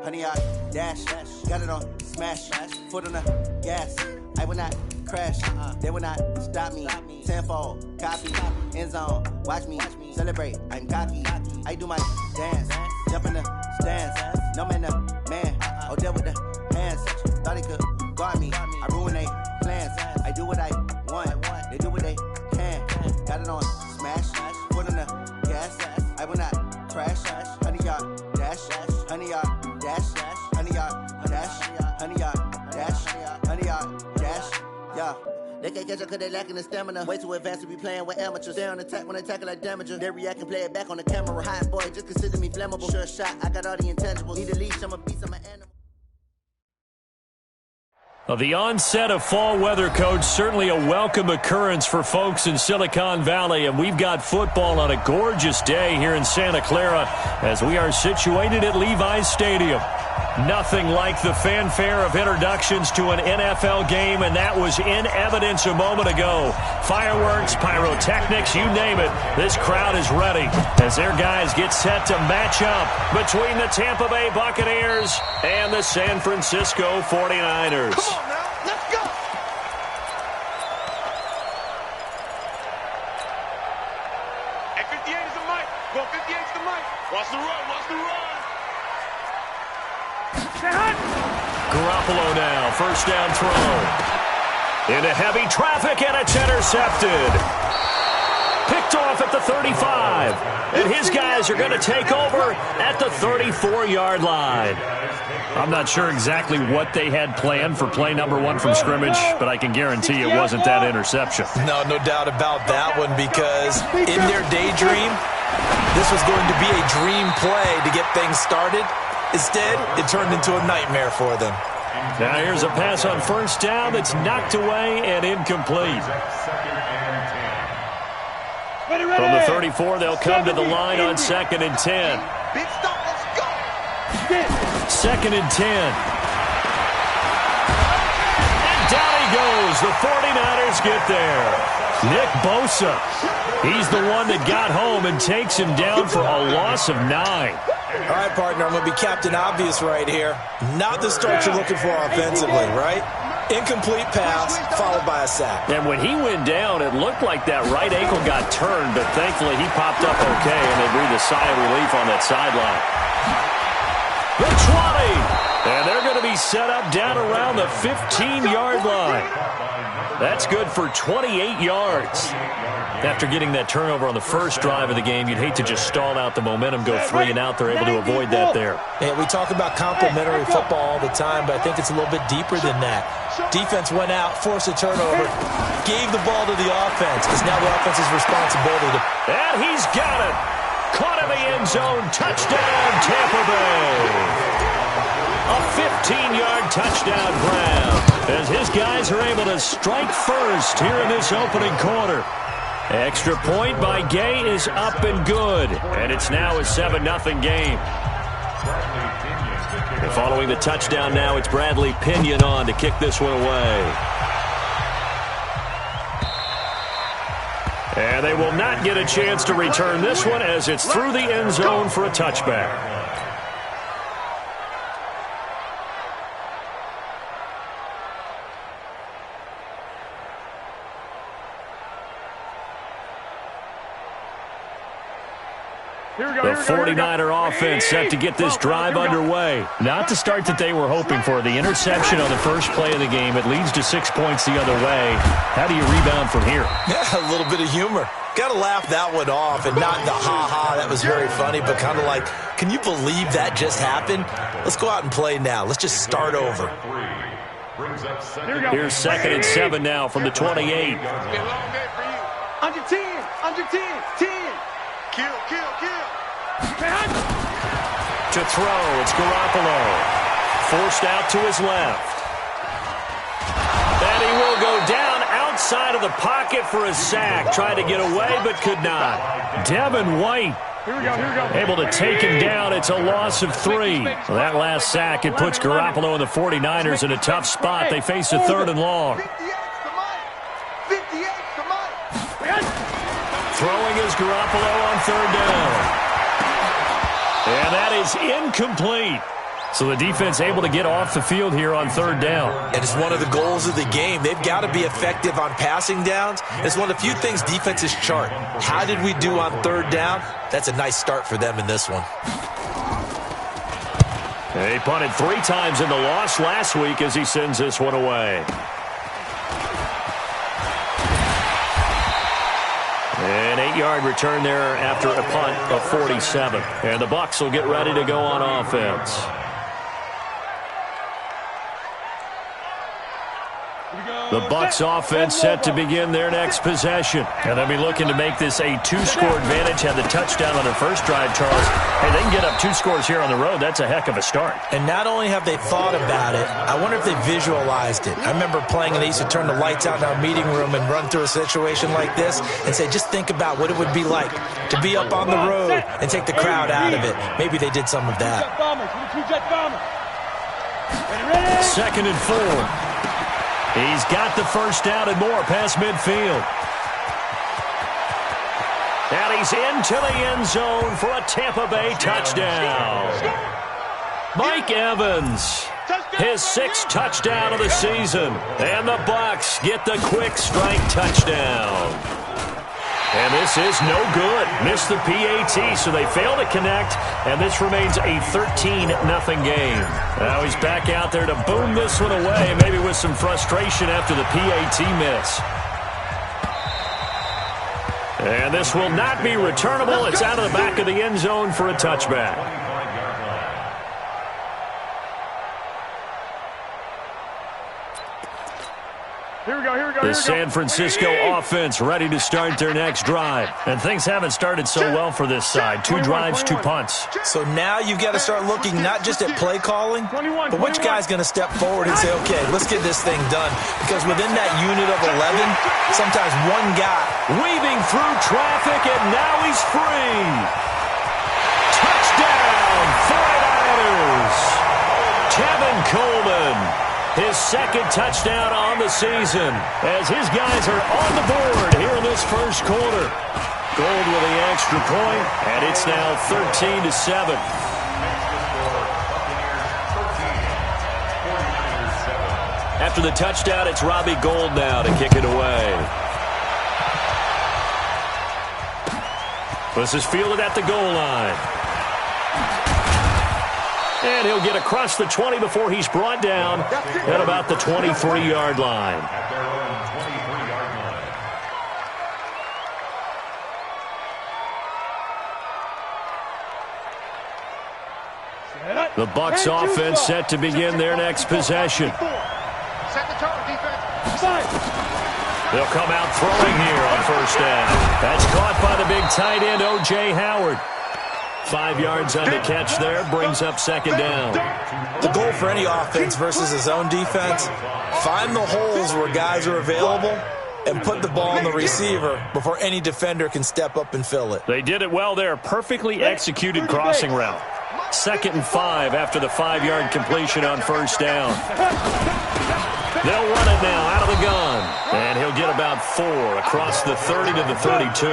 Honey, I dash, got it on smash, foot on the gas. I will not crash, they will not stop me. Tenfold, copy, end zone, watch me celebrate. I'm cocky, I do my dance, jump in the stands. No man, the man, oh, deal with the hands. Thought he could guard me, I ruin they plans. I do what I want, they do what they can. Got it on smash, foot on the gas. I will not crash, honey, y'all dash, honey, y'all dash, honey, y'all dash, honey, y'all dash, honey, y'all dash, yeah. They can't catch up cause they lacking the stamina. Way too advanced to be playing with amateurs. They on attack when they tackle like damager. They react and play it back on the camera. Hot boy, just consider me flammable. Sure shot, I got all the intangibles. Need a leash, I'm a beast, I'm an animal. Well, the onset of fall weather, Coach, certainly a welcome occurrence for folks in Silicon Valley, and we've got football on a gorgeous day here in Santa Clara as we are situated at Levi's Stadium. Nothing like the fanfare of introductions to an NFL game, and that was in evidence a moment ago. Fireworks, pyrotechnics, you name it. This crowd is ready as their guys get set to match up between the Tampa Bay Buccaneers and the San Francisco 49ers. Come on now, let's go! At 58 is the mic. Go 58 is the mic. Watch the run, watch the run. Garoppolo now, first down throw. Into heavy traffic, and it's intercepted. Picked off at the 35. And his guys are going to take over at the 34-yard line. I'm not sure exactly what they had planned for play number one from scrimmage, but I can guarantee it wasn't that interception. No doubt about that one, because in their daydream, this was going to be a dream play to get things started. Instead, it turned into a nightmare for them. Now here's a pass on first down that's knocked away and incomplete. From the 34, they'll come to the line on 2nd and 10. Big stop, let's go! 2nd and 10. And down he goes. The 49ers get there. Nick Bosa. He's the one that got home and takes him down for a loss of 9. All right, partner, I'm going to be Captain Obvious right here. Not the start you're looking for offensively, right? Incomplete pass, followed by a sack. And when he went down, it looked like that right ankle got turned, but thankfully he popped up okay, and they breathed a sigh of relief on that sideline. The 20! And they're going to be set up down around the 15-yard line. That's good for 28 yards. After getting that turnover on the first drive of the game, you'd hate to just stall out the momentum, go 3 and out. They're able to avoid that there. Yeah, we talk about complementary football all the time, but I think it's a little bit deeper than that. Defense went out, forced a turnover, gave the ball to the offense. It's now the offense's responsibility to... And he's got it. Caught in the end zone. Touchdown, Tampa Bay. A 15-yard touchdown grab as his guys are able to strike first here in this opening quarter. Extra point by Gay is up and good, and it's now a 7-0 game. And following the touchdown now, it's Bradley Pinion on to kick this one away. And they will not get a chance to return this one as it's through the end zone for a touchback. The 49er offense set to get this drive underway. Not the start that they were hoping for. The interception on the first play of the game, it leads to 6 points the other way. How do you rebound from here? Yeah, a little bit of humor. Got to laugh that one off, and not the ha-ha, that was very funny, but kind of like, can you believe that just happened? Let's go out and play now. Let's just start over. Here's 2nd and 7 now from the 28. Under 10, under 10, 10. Kill, kill, kill. To throw, it's Garoppolo. Forced out to his left. And he will go down outside of the pocket for a sack. Tried to get away, but could not. Devin White Able to take him down. It's a loss of 3. Well, that last sack, it puts Garoppolo and the 49ers in a tough spot. They face a 3rd and long. Throwing is Garoppolo on 3rd down. And that is incomplete. So the defense able to get off the field here on 3rd down. And it's one of the goals of the game. They've got to be effective on passing downs. It's one of the few things defenses chart. How did we do on 3rd down? That's a nice start for them in this one. They punted 3 times in the loss last week as he sends this one away. An 8-yard return there after a punt of 47. And the Bucs will get ready to go on offense. The Bucs offense set to begin their next possession. And they'll be looking to make this a 2-score advantage. Had the touchdown on their first drive, Charles. Hey, they can get up 2 scores here on the road. That's a heck of a start. And not only have they thought about it, I wonder if they visualized it. I remember playing and they used to turn the lights out in our meeting room and run through a situation like this and say, just think about what it would be like to be up on the road and take the crowd out of it. Maybe they did some of that. 2nd and 4. He's got the first down and more past midfield. And he's into the end zone for a Tampa Bay touchdown. Mike Evans, his 6th touchdown of the season. And the Bucs get the quick strike touchdown. And this is no good. Missed the PAT, so they fail to connect, and this remains a 13-0 game. Now he's back out there to boom this one away, maybe with some frustration after the PAT miss. And this will not be returnable. It's out of the back of the end zone for a touchback. The San Francisco offense ready to start their next drive. And things haven't started so well for this side. 2 drives, 2 punts. So now you've got to start looking not just at play calling, but which guy's going to step forward and say, okay, let's get this thing done. Because within that unit of 11, sometimes one guy weaving through traffic, and now he's free. Touchdown, 49ers. Tevin Coleman. His 2nd touchdown on the season as his guys are on the board here in this first quarter. Gold with the extra point, and it's now 13-7. After the touchdown, it's Robbie Gould now to kick it away. This is fielded at the goal line. And he'll get across the 20 before he's brought down at about the 23-yard line. The Bucs offense set to begin their next possession. They'll come out throwing here on first down. That's caught by the big tight end, O.J. Howard. 5 yards on the catch there, brings up 2nd down. The goal for any offense versus his own defense, find the holes where guys are available and put the ball on the receiver before any defender can step up and fill it. They did it well there. Perfectly executed crossing route. 2nd and 5 after the 5-yard completion on first down. They'll run it now out of the gun. And he'll get about 4 across the 30 to the 32.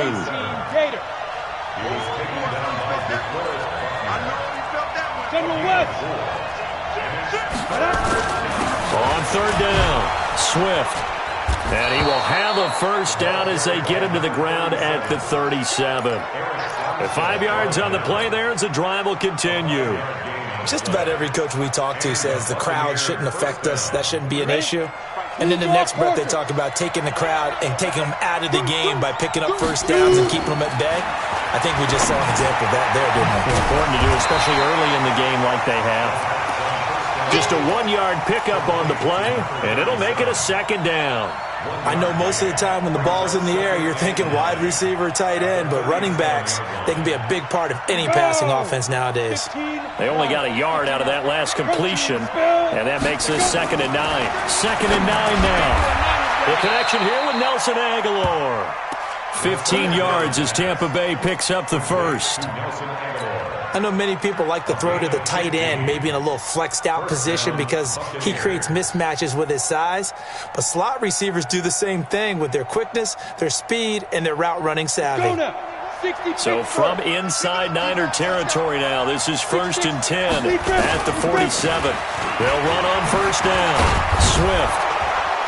On 3rd down, Swift. And he will have a first down as they get him to the ground at the 37. With 5 yards on the play there as the drive will continue. Just about every coach we talk to says the crowd shouldn't affect us. That shouldn't be an issue. And then the next breath they talk about taking the crowd and taking them out of the game by picking up first downs and keeping them at bay. I think we just saw an example of that there, didn't we? It's important to do, especially early in the game like they have. Just a 1-yard pickup on the play, and it'll make it a 2nd down. I know most of the time when the ball's in the air, you're thinking wide receiver, tight end, but running backs, they can be a big part of any passing offense nowadays. They only got a yard out of that last completion, and that makes this 2nd and 9. 2nd and 9 now. The connection here with Nelson Aguilar. 15 yards as Tampa Bay picks up the first. I know many people like to throw to the tight end, maybe in a little flexed out position because he creates mismatches with his size. But slot receivers do the same thing with their quickness, their speed, and their route running savvy. So from inside Niner territory now, this is 1st and 10 at the 47. They'll run on first down. Swift.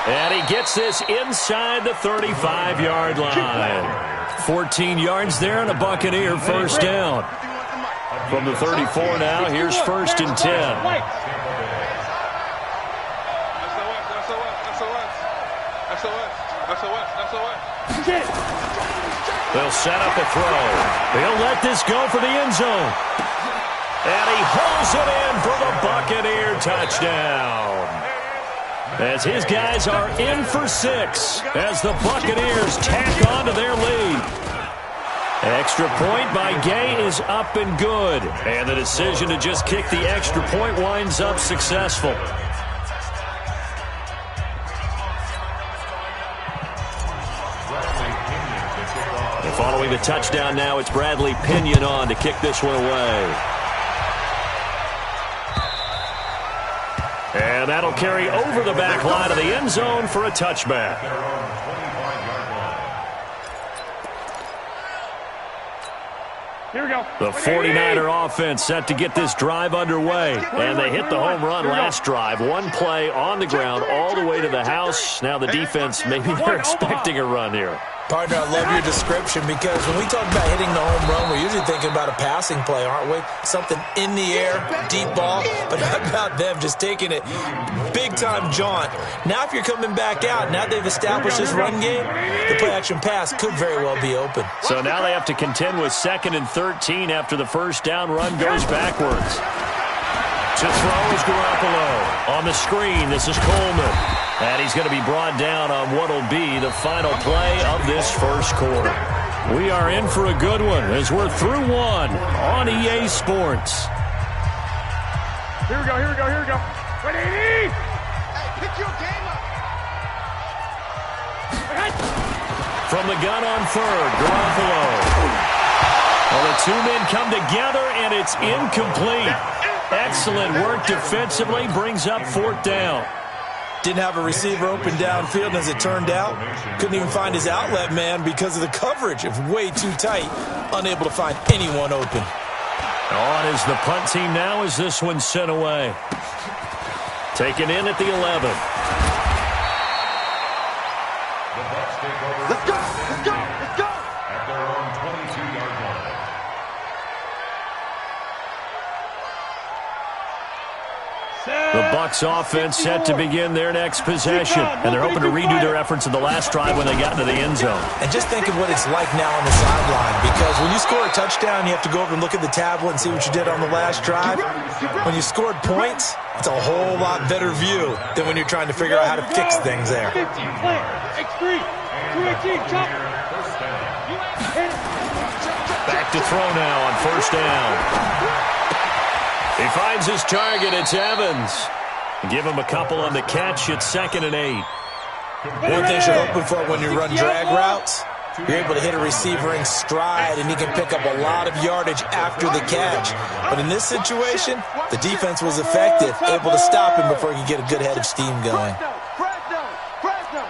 And he gets this inside the 35-yard line. 14 yards there and a Buccaneer first down. From the 34 now, here's 1st and 10. They'll set up a throw. They'll let this go for the end zone. And he hauls it in for the Buccaneer touchdown. As his guys are in for 6 as the Buccaneers tack on to their lead. Extra point by Gay is up and good. And the decision to just kick the extra point winds up successful. And following the touchdown now, it's Bradley Pinion on to kick this one away. And that'll carry over the back line of the end zone for a touchback. Here we go. The 49er offense set to get this drive underway. And they hit the home run last drive. One play on the ground all the way to the house. Now the defense, maybe they're expecting a run here. Partner, I love your description because when we talk about hitting the home run, we're usually thinking about a passing play, aren't we? Something in the air, deep ball, but how about them just taking it big-time jaunt. Now if you're coming back out, now they've established this run game, the play-action pass could very well be open. So now they have to contend with 2nd and 13 after the first down run goes backwards. To throw is Garoppolo. On the screen, this is Coleman. And he's going to be brought down on what will be the final play of this first quarter. We are in for a good one as we're through one on EA Sports. Here we go, here we go, here we go. 180! Hey, pick your game up. From the gun on third, Garoppolo. Well, the two men come together, and it's incomplete. Excellent work defensively, brings up 4th down. Didn't have a receiver open downfield, and as it turned out, couldn't even find his outlet man because of the coverage. It was way too tight, unable to find anyone open. On is the punt team now as this one's sent away. Taken in at the 11. Let's go, let's go, let's go. At their own 22-yard line. The Bucs offense set to begin their next possession, and they're hoping to redo their efforts in the last drive when they got into the end zone. And just think of what it's like now on the sideline, because when you score a touchdown, you have to go over and look at the tablet and see what you did on the last drive. When you scored points, it's a whole lot better view than when you're trying to figure out how to fix things there. 15, play, X3, 218, chop. Back to throw now on first down. He finds his target. It's Evans. Give him a couple on the catch. It's 2nd and 8. One thing you're hoping for when you run drag routes, you're able to hit a receiver in stride, and he can pick up a lot of yardage after the catch. But in this situation, the defense was effective, able to stop him before he could get a good head of steam going. Fresno,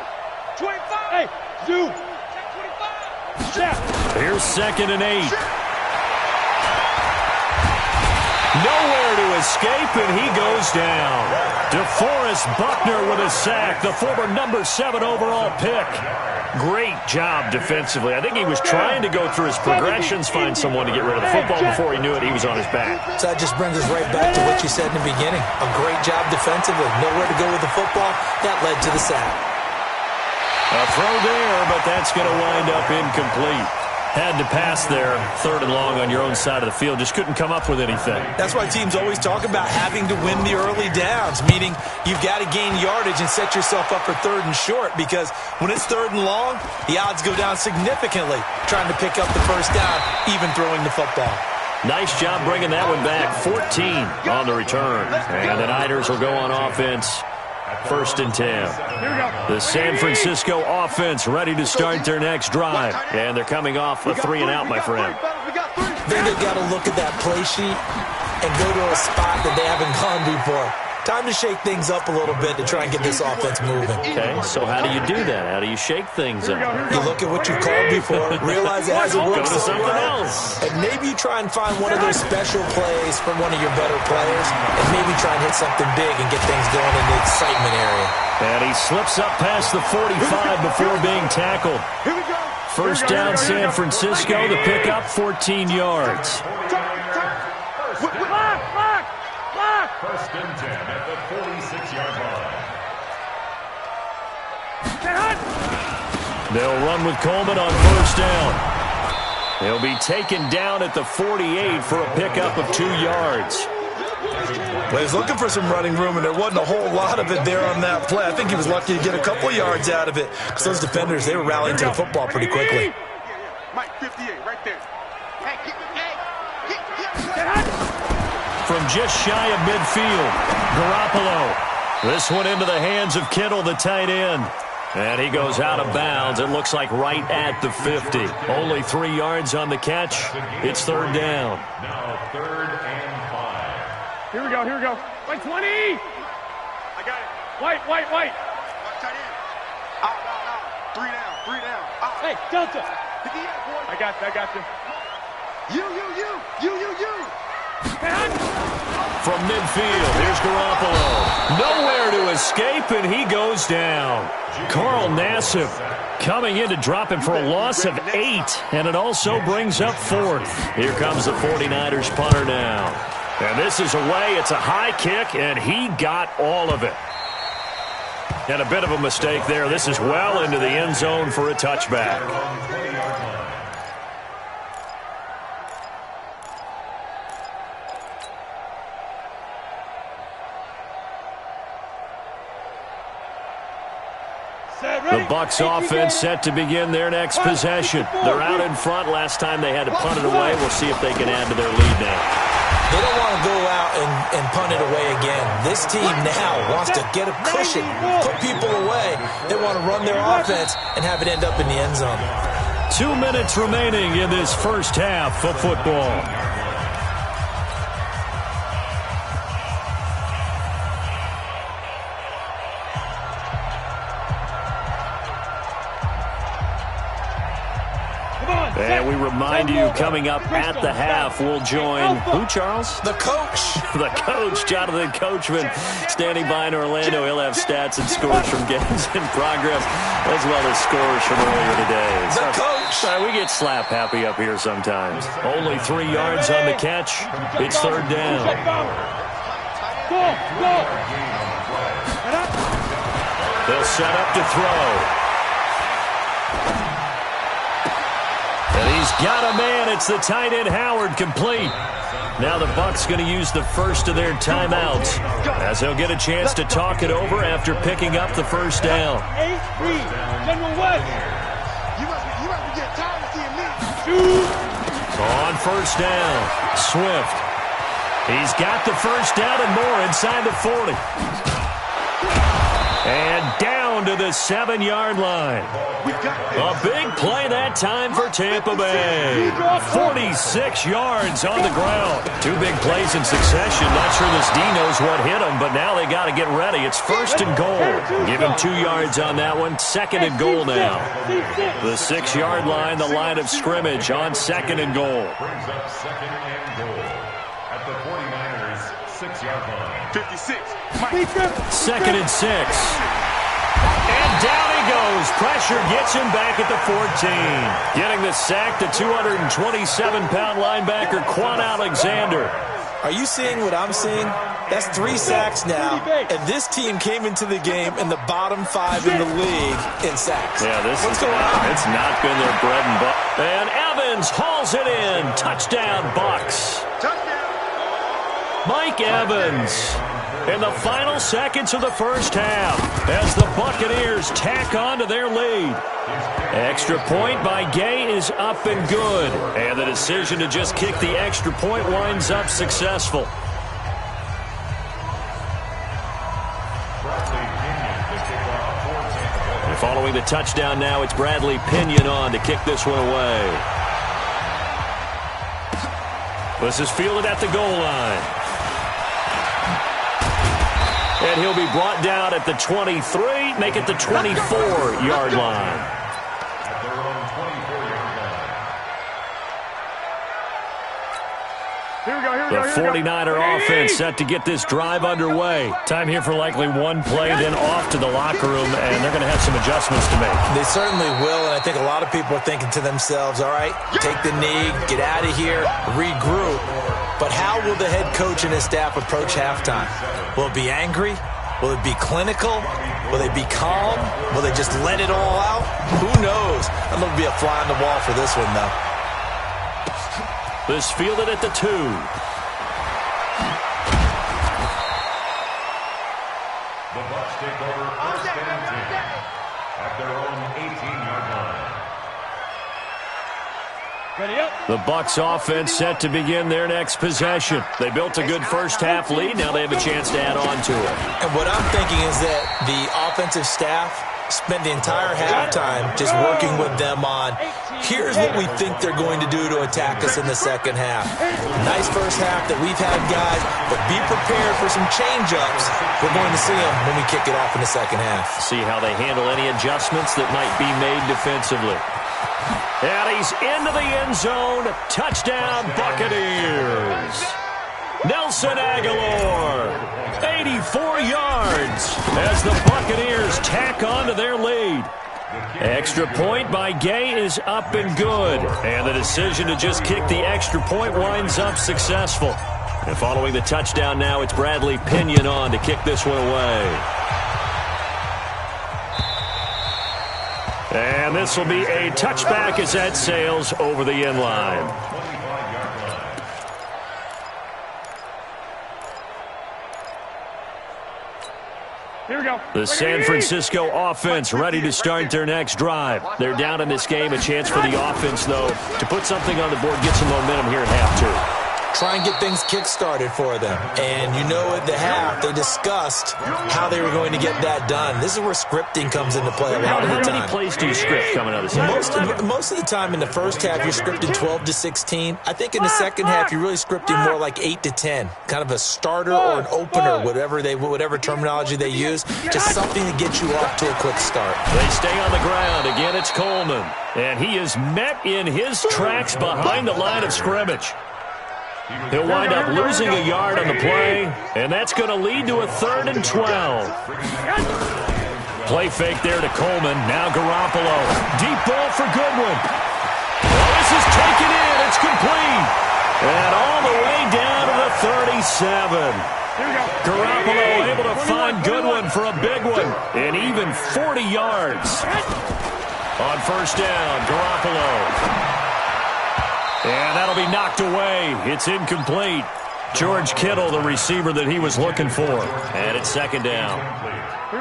25. Hey, zoom. 25. Here's 2nd and 8. Nowhere to escape, and he goes down. DeForest Buckner with a sack, the former number 7 overall pick. Great job defensively. I think he was trying to go through his progressions, find someone to get rid of the football. Before he knew it, he was on his back. So that just brings us right back to what you said in the beginning. A great job defensively. Nowhere to go with the football. That led to the sack. A throw there, but that's going to wind up incomplete. Had to pass there, 3rd and long on your own side of the field. Just couldn't come up with anything. That's why teams always talk about having to win the early downs, meaning you've got to gain yardage and set yourself up for 3rd and short, because when it's 3rd and long, the odds go down significantly trying to pick up the first down, even throwing the football. Nice job bringing that one back. 14 on the return. And the Niners will go on offense First and 10. The San Francisco offense ready to start their next drive. And they're coming off a 3-and-out, my friend. Then they've got to look at that play sheet and go to a spot that they haven't gone before. Time to shake things up a little bit to try and get this offense moving. Okay, so how do you do that? How do you shake things up? You look at what you called before, realize it hasn't worked Go to so something well, else. and maybe you try and find one of those special plays from one of your better players, and maybe try and hit something big and get things going in the excitement area. And he slips up past the 45 before being tackled. First down, San Francisco. The pickup, 14 yards. First and 10 at the 46-yard line. They'll run with Coleman on first down. He'll be taken down at the 48 for a pickup of 2 yards. Well, he was looking for some running room, and there wasn't a whole lot of it there on that play. I think he was lucky to get a couple yards out of it because those defenders, they were rallying to the football pretty quickly. Mike, 58, right there. From just shy of midfield, Garoppolo. This one into the hands of Kittle, the tight end. And he goes out of bounds. It looks like right at the 50. Only 3 yards on the catch. It's third down. Now 3rd and 5. Here we go, here we go. White 20! I got it. White. Tight end. Out. 3 down. Out. Hey, Delta. Hit the end, boy. I got you. You. From midfield, here's Garoppolo. Nowhere to escape, and he goes down. Carl Nassib coming in to drop him for a loss of 8, and it also brings up 4th. Here comes the 49ers punter now. And this is away. It's a high kick, and he got all of it. And a bit of a mistake there. This is well into the end zone for a touchback. The Bucs offense set to begin their next possession. They're out in front. Last time they had to punt it away. We'll see if they can add to their lead now. They don't want to go out and punt it away again. This team now wants to get a cushion, put people away. They want to run their offense and have it end up in the end zone. 2 minutes remaining in this first half of football. And we remind you, coming up at the half, we'll join who, Charles? The coach. The coach, Jonathan Coachman, standing by in Orlando. He'll have stats and scores from games in progress, as well as scores from earlier today. The coach. Sorry, we get slap happy up here sometimes. Only 3 yards on the catch. It's third down. Go. They'll set up to throw. And he's got a man. It's the tight end Howard, complete. Now the Bucs going to use the first of their timeouts as they'll get a chance to talk it over after picking up the first down. General West. You must be getting tired of seeing me. On first down, Swift. He's got the first down and more inside the 40. And down to the 7-yard line. A big play that time for Tampa Bay. 46 yards on the ground. 2 big plays in succession. Not sure this D knows what hit him, but now they got to get ready. It's first and goal. Give him 2 yards on that one. Second and goal now. The 6-yard line, the line of scrimmage on second and goal. Brings up second and goal at the 49ers 6-yard line. 56. Second and 6. And down he goes. Pressure gets him back at the 14. Getting the sack, the 227-pound linebacker, Quan Alexander. Are you seeing what I'm seeing? That's 3 sacks now, and this team came into the game in the bottom 5 in the league in sacks. Yeah, What's going on? It's not been their bread and butter. And Evans hauls it in. Touchdown, Bucs. Mike Evans in the final seconds of the first half as the Buccaneers tack on to their lead. Extra point by Gay is up and good. And the decision to just kick the extra point winds up successful. Bradley Following the touchdown now, it's Bradley Pinion on to kick this one away. This is fielded at the goal line. And he'll be brought down at the 23, make it the 24-yard line. At their own 24-yard line. The 49er offense set to get this drive underway. Time here for likely one play, then off to the locker room, and they're going to have some adjustments to make. They certainly will, and I think a lot of people are thinking to themselves, all right, take the knee, get out of here, regroup. But how will the head coach and his staff approach halftime? Will it be angry? Will it be clinical? Will they be calm? Will they just let it all out? Who knows? I'm going to be a fly on the wall for this one, though. This fielded at the 2. The Bucs take over first and 10 at their own 18-yard line. The Bucs offense set to begin their next possession. They built a good first-half lead. Now they have a chance to add on to it. And what I'm thinking is that the offensive staff spent the entire halftime just working with them on, here's what we think they're going to do to attack us in the second half. Nice first half that we've had, guys, but be prepared for some change-ups. We're going to see them when we kick it off in the second half. See how they handle any adjustments that might be made defensively. And he's into the end zone. Touchdown, Buccaneers. Nelson Aguilar, 84 yards as the Buccaneers tack on to their lead. Extra point by Gay is up and good. And the decision to just kick the extra point winds up successful. And following the touchdown now, it's Bradley Pinion on to kick this one away. And this will be a touchback as that sails over the end line. Here we go. The San Francisco offense ready to start their next drive. They're down in this game. A chance for the offense, though, to put something on the board, get some momentum here at half 2. Try and get things kick-started for them. And you know at the half, they discussed how they were going to get that done. This is where scripting comes into play a lot of the time. How many plays do you script coming out of the second? Most of the time in the first half, you're scripting 12 to 16. I think in the second half, you're really scripting more like 8 to 10. Kind of a starter or an opener, whatever terminology they use. Just something to get you off to a quick start. They stay on the ground. Again, it's Coleman. And he is met in his tracks behind the line of scrimmage. He'll wind up losing a yard on the play, and that's going to lead to a 3rd and 12. Play fake there to Coleman. Now Garoppolo. Deep ball for Goodwin. Well, this is taken in. It's complete. And all the way down to the 37. Garoppolo able to find Goodwin for a big one. And even 40 yards. On first down, Garoppolo. And that'll be knocked away. It's incomplete. George Kittle, the receiver that he was looking for. And it's second down.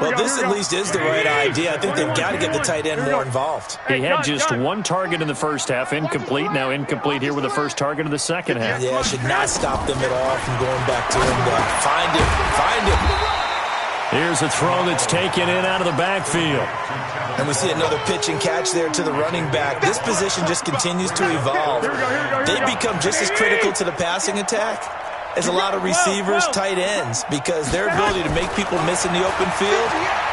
Well, this at least is the right idea. I think they've got to get the tight end more involved. He had just one target in the first half, incomplete. Now incomplete here with the first target of the second half. Yeah, should not stop them at all from going back to him. Find him. Here's a throw that's taken in out of the backfield. And we see another pitch and catch there to the running back. This position just continues to evolve. They become just as critical to the passing attack as a lot of receivers, tight ends, because their ability to make people miss in the open field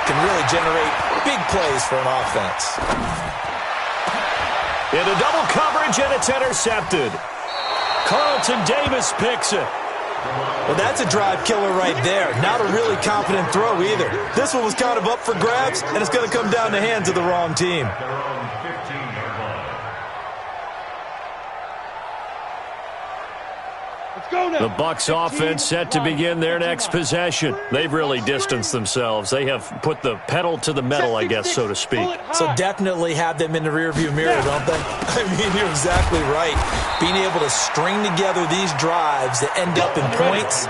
can really generate big plays for an offense. Into double coverage, and it's intercepted. Carlton Davis picks it. Well, that's a drive killer right there. Not a really confident throw either. This one was kind of up for grabs, and it's going to come down the hands of the wrong team. The Bucs offense set to begin their next possession. They've really distanced themselves. They have put the pedal to the metal, I guess, so to speak. So definitely have them in the rearview mirror, don't they? I mean, you're exactly right. Being able to string together these drives that end up in points,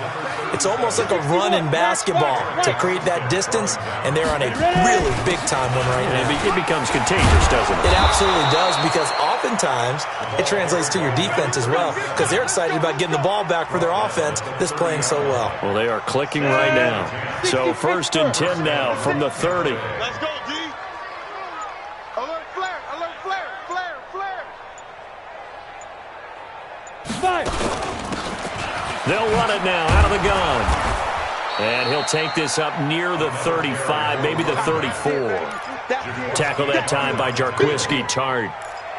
it's almost like a run in basketball to create that distance, and they're on a really big-time one right now. It becomes contagious, doesn't it? It absolutely does, because oftentimes it translates to your defense as well, because they're excited about getting the ball back for their offense that's playing so well. Well, they are clicking right now. So 1st and 10 now from the 30. Let's go, D. They'll run it now out of the gun. And he'll take this up near the 35, maybe the 34. Tackle that time by Jarquiski Tart.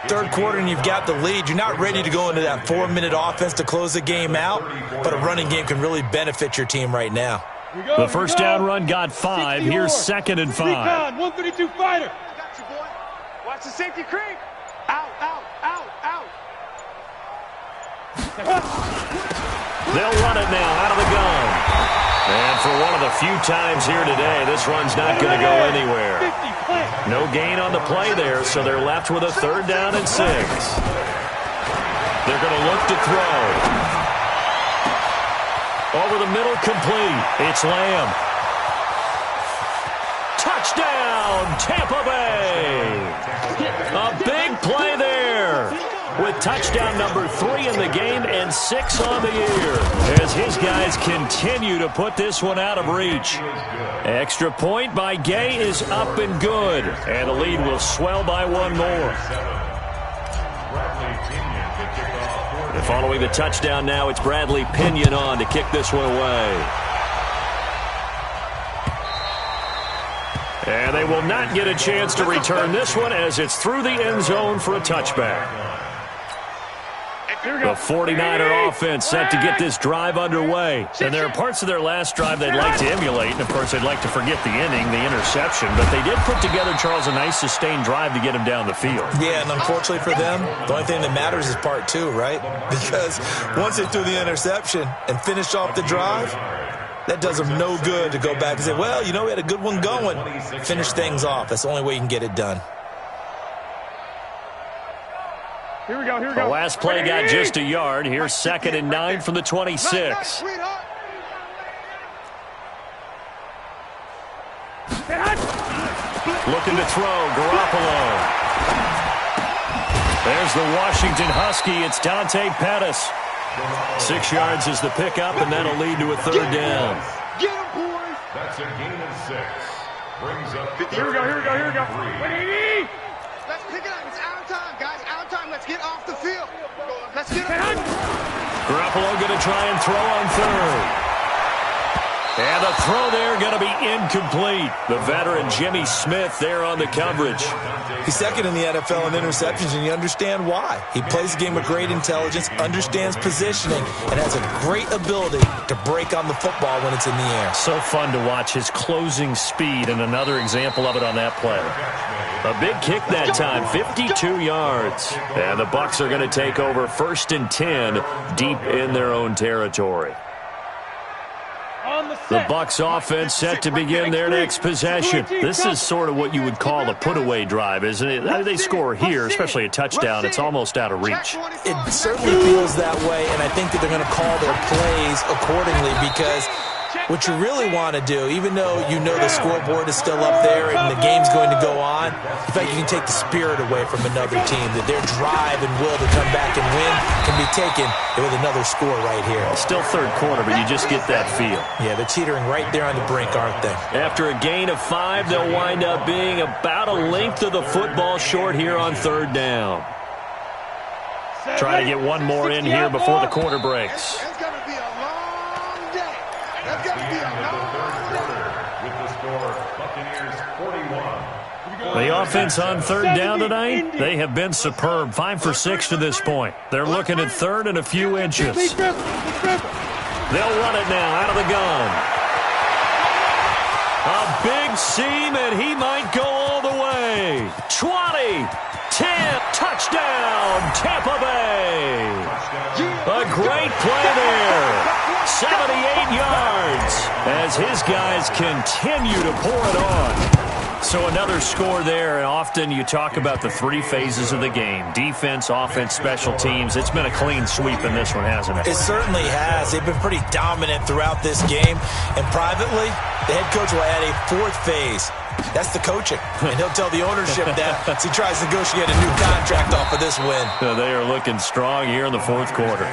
Third quarter and you've got the lead. You're not ready to go into that 4-minute offense to close the game out, but a running game can really benefit your team right now. The first down run got 5. Here's 2nd and 5. 132 fighter. Got you, boy. Watch the safety creep. Out, out, out, out. They'll run it now out of the gun. And for one of the few times here today, this run's not going to go anywhere. No gain on the play there, so they're left with a 3rd down and 6. They're going to look to throw. Over the middle, complete. It's Lamb. Touchdown, Tampa Bay. A big play there. With touchdown number 3 in the game and 6 on the year, as his guys continue to put this one out of reach. Extra point by Gay is up and good, and the lead will swell by 1 more. And following the touchdown now, it's Bradley Pinion on to kick this one away. And they will not get a chance to return this one as it's through the end zone for a touchback. The 49er offense set to get this drive underway. And there are parts of their last drive they'd like to emulate. And, of course, they'd like to forget the inning, the interception. But they did put together, Charles, a nice sustained drive to get him down the field. Yeah, and unfortunately for them, the only thing that matters is part 2, right? Because once they threw the interception and finished off the drive, that does them no good to go back and say, well, you know, we had a good one going. Finish things off. That's the only way you can get it done. Here we go, here we The go. last play got just a yard. Here's 2nd and 9 from the 26. Looking to throw, Garoppolo. There's the Washington Husky. It's Dante Pettis. 6 yards is the pickup, and that'll lead to a 3rd down. Get him, boys. That's a gain of 6. Brings up Here we go, here we go, here we go. Let's pick it up. It's out of time, guys. Out of time. Let's get off the field. Let's get up. Garoppolo going to try and throw on 3rd. And the throw there going to be incomplete. The veteran Jimmy Smith there on the coverage. He's 2nd in the NFL in interceptions, and you understand why. He plays the game with great intelligence, understands positioning, and has a great ability to break on the football when it's in the air. So fun to watch his closing speed, and another example of it on that play. A big kick that time, 52 yards. And the Bucs are going to take over 1st and 10 deep in their own territory. The Bucs offense set to begin their next possession. This is sort of what you would call a put-away drive, isn't it? They score here, especially a touchdown. It's almost out of reach. It certainly feels that way, and I think that they're going to call their plays accordingly because what you really want to do, even though you know the scoreboard is still up there and the game's going to go on, in fact, you can take the spirit away from another team, that their drive and will to come back and win can be taken with another score right here. Still 3rd quarter, but you just get that feel. Yeah, they're teetering right there on the brink, aren't they? After a gain of 5, they'll wind up being about a length of the football short here on 3rd down. Try to get one more in here before the quarter breaks. It's going to be a long day. It's going to be a long day. with the score, Buccaneers 41. The offense on 3rd down tonight, they have been superb. 5 for 6 to this point. They're looking at 3rd and a few inches. They'll run it now out of the gun. A big seam, and he might go all the way. 20, 10, touchdown, Tampa Bay. A great play there. 78 yards as his guys continue to pour it on. So another score there, and often you talk about the 3 phases of the game. Defense, offense, special teams. It's been a clean sweep in this one, hasn't it? It certainly has. They've been pretty dominant throughout this game. And privately, the head coach will add a 4th phase. That's the coaching. And he'll tell the ownership that as he tries to negotiate a new contract off of this win. They are looking strong here in the 4th quarter.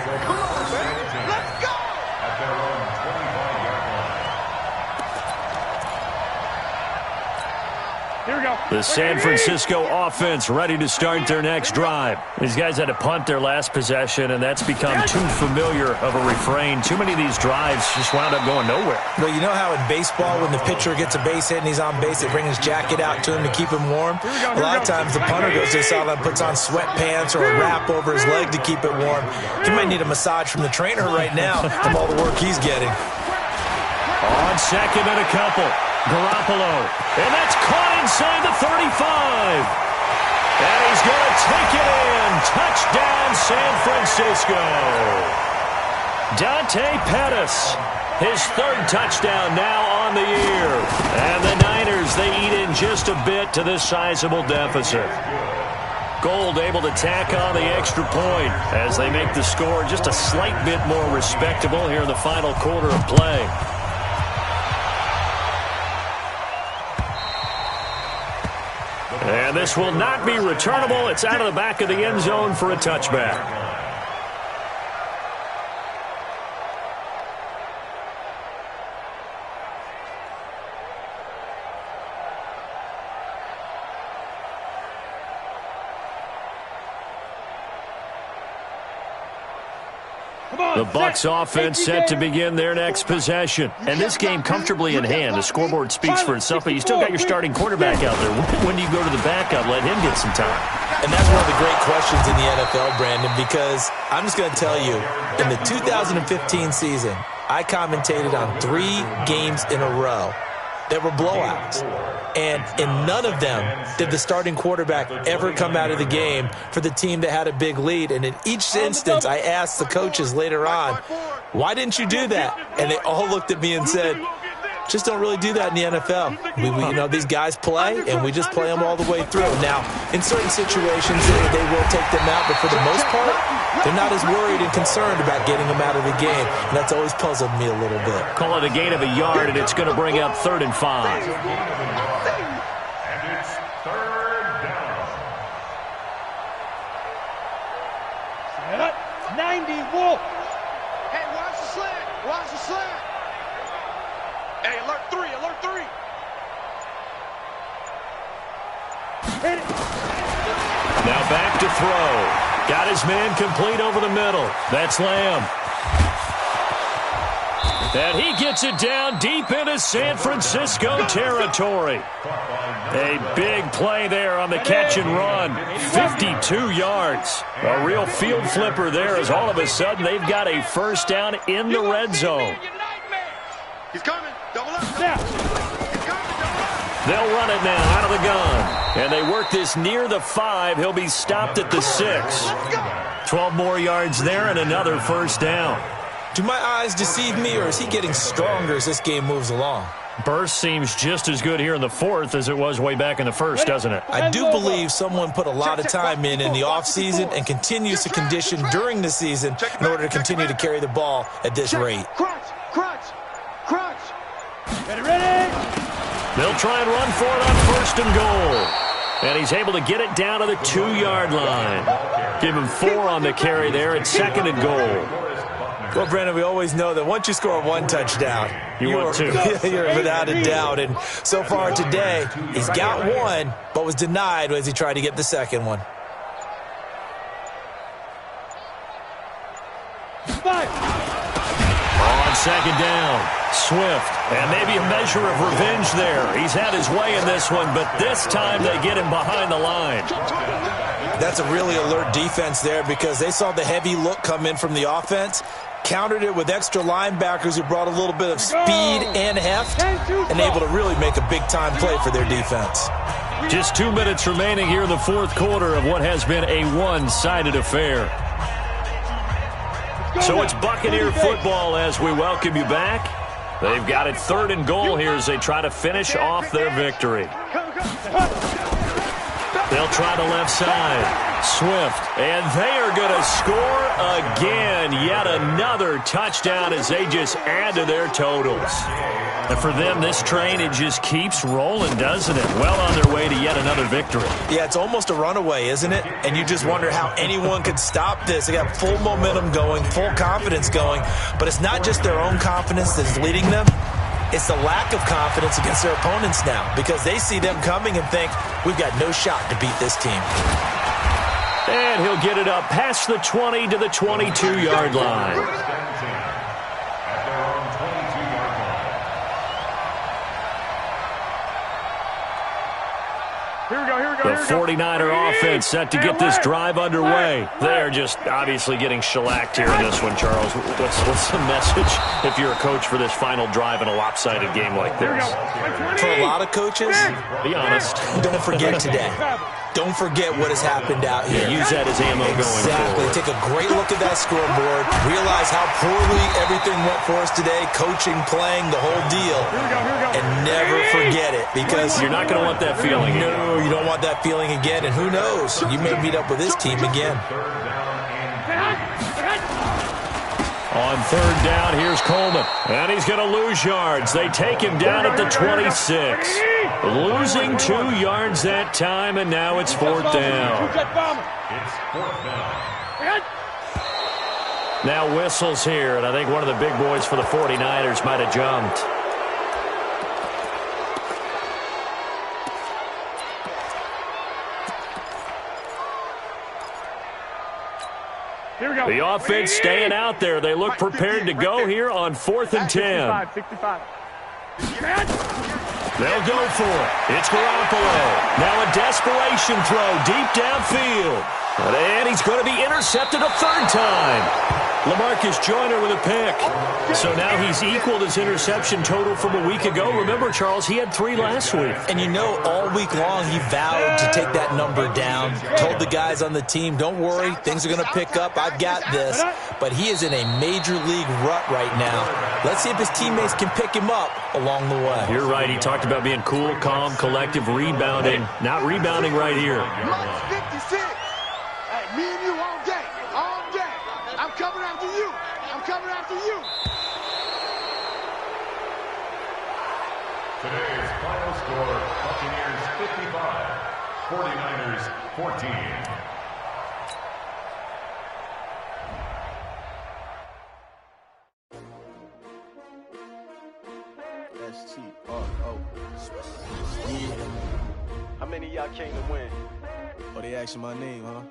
Here we go. The San Francisco offense ready to start their next drive. These guys had to punt their last possession, and that's become too familiar of a refrain. Too many of these drives just wound up going nowhere. Well, you know how in baseball when the pitcher gets a base hit and he's on base, they bring his jacket out to him to keep him warm? A lot of times the punter goes to the sideline, puts on sweatpants or a wrap over his leg to keep it warm. He might need a massage from the trainer right now from all the work he's getting. On second and a couple. Garoppolo. And that's caught inside the 35. And he's going to take it in. Touchdown, San Francisco. Dante Pettis. His third touchdown now on the year. And the Niners, they eat in just a bit to this sizable deficit. Gold able to tack on the extra point as they make the score just a slight bit more respectable here in the final quarter of play. And this will not be returnable. It's out of the back of the end zone for a touchback. The Bucs offense set to begin their next possession. And this game comfortably in hand. The scoreboard speaks for itself, but you still got your starting quarterback out there. When do you go to the backup? Let him get some time. And that's one of the great questions in the NFL, Brandon, because I'm just going to tell you, in the 2015 season, I commentated on 3 games in a row that were blowouts. And in none of them did the starting quarterback ever come out of the game for the team that had a big lead. And in each instance, I asked the coaches later on, why didn't you do that? And they all looked at me and said, just don't really do that in the NFL. You know, these guys play, and we just play them all the way through. Now, in certain situations, they will take them out, but for the most part, they're not as worried and concerned about getting them out of the game, and that's always puzzled me a little bit. Call it a gain of a yard, and it's going to bring up 3rd and 5. And it's 3rd down. 90, Wolf. Hey, watch the slant. Watch the slant. Hey, alert 3, alert 3. Now back to throw. Got his man complete over the middle. That's Lamb. And he gets it down deep into San Francisco territory. A big play there on the catch and run. 52 yards. A real field flipper there as all of a sudden they've got a first down in the red zone. He's coming. Double up. Yeah. He's coming. Double up. They'll run it now out of the gun. And they work this near the 5. He'll be stopped at the 6. 12 more yards there and another first down. Do my eyes deceive me, or is he getting stronger as this game moves along? Burst seems just as good here in the 4th as it was way back in the 1st, doesn't it? I do believe someone put a lot of time in the offseason and continues to condition during the season in order to continue to carry the ball at this rate. Crunch, crunch, crunch. Ready? They'll try and run for it on 1st and goal. And he's able to get it down to the 2-yard line. Give him 4 on the carry there at 2nd and goal. Well, Brandon, we always know that once you score 1 touchdown, want 2. You're without a doubt. And so far today, he's got 1, but was denied as he tried to get the second one. On 2nd down, Swift. And maybe a measure of revenge there. He's had his way in this one, but this time they get him behind the line. That's a really alert defense there because they saw the heavy look come in from the offense, countered it with extra linebackers who brought a little bit of speed and heft, and able to really make a big-time play for their defense. Just 2 minutes remaining here in the 4th quarter of what has been a one-sided affair. So it's Buccaneer football as we welcome you back. They've got it 3rd and goal here as they try to finish off their victory. They'll try the left side. Swift. And they are going to score again. Yet another touchdown as they just add to their totals. And for them, this train, it just keeps rolling, doesn't it? Well on their way to yet another victory. Yeah, it's almost a runaway, isn't it? And you just wonder how anyone could stop this. They got full momentum going, full confidence going. But it's not just their own confidence that's leading them. It's the lack of confidence against their opponents now because they see them coming and think, we've got no shot to beat this team. And he'll get it up past the 20 to the 22-yard line. The 49er offense set to get this drive underway. They're just obviously getting shellacked here in this one, Charles. What's the message if you're a coach for this final drive in a lopsided game like this? For a lot of coaches, be honest, don't forget today. Don't forget what has happened out here. Yeah, use that as ammo going forward. Take a great look at that scoreboard. Realize how poorly everything went for us today. Coaching, playing, the whole deal. And never forget it because you're not going to want that feeling again. No, you don't want that feeling again. And who knows? You may meet up with this team again. On third down, here's Coleman. And he's going to lose yards. They take him down at the 26. Losing 2 yards that time, and now it's fourth down. It's fourth down. Now whistles here, and I think one of the big boys for the 49ers might have jumped. The offense staying out there. They look prepared to go here on 4th and 10. 65. They'll go for it. It's Garoppolo. Now a desperation throw deep downfield. And he's going to be intercepted a third time. LaMarcus Joyner with a pick. So now he's equaled his interception total from a week ago. Remember, Charles, he had 3 last week. And you know, all week long he vowed to take that number down. Told the guys on the team, don't worry, things are going to pick up. I've got this. But he is in a major league rut right now. Let's see if his teammates can pick him up along the way. You're right. He talked about being cool, calm, collective, rebounding. Not rebounding right here. 56. Hey, me and you all day. All day. I'm coming after you. I'm coming after you. Today's final score, Buccaneers 55, 49ers 14. S-T-R-O. Yeah. How many of y'all came to win? Oh, they asking my name, huh?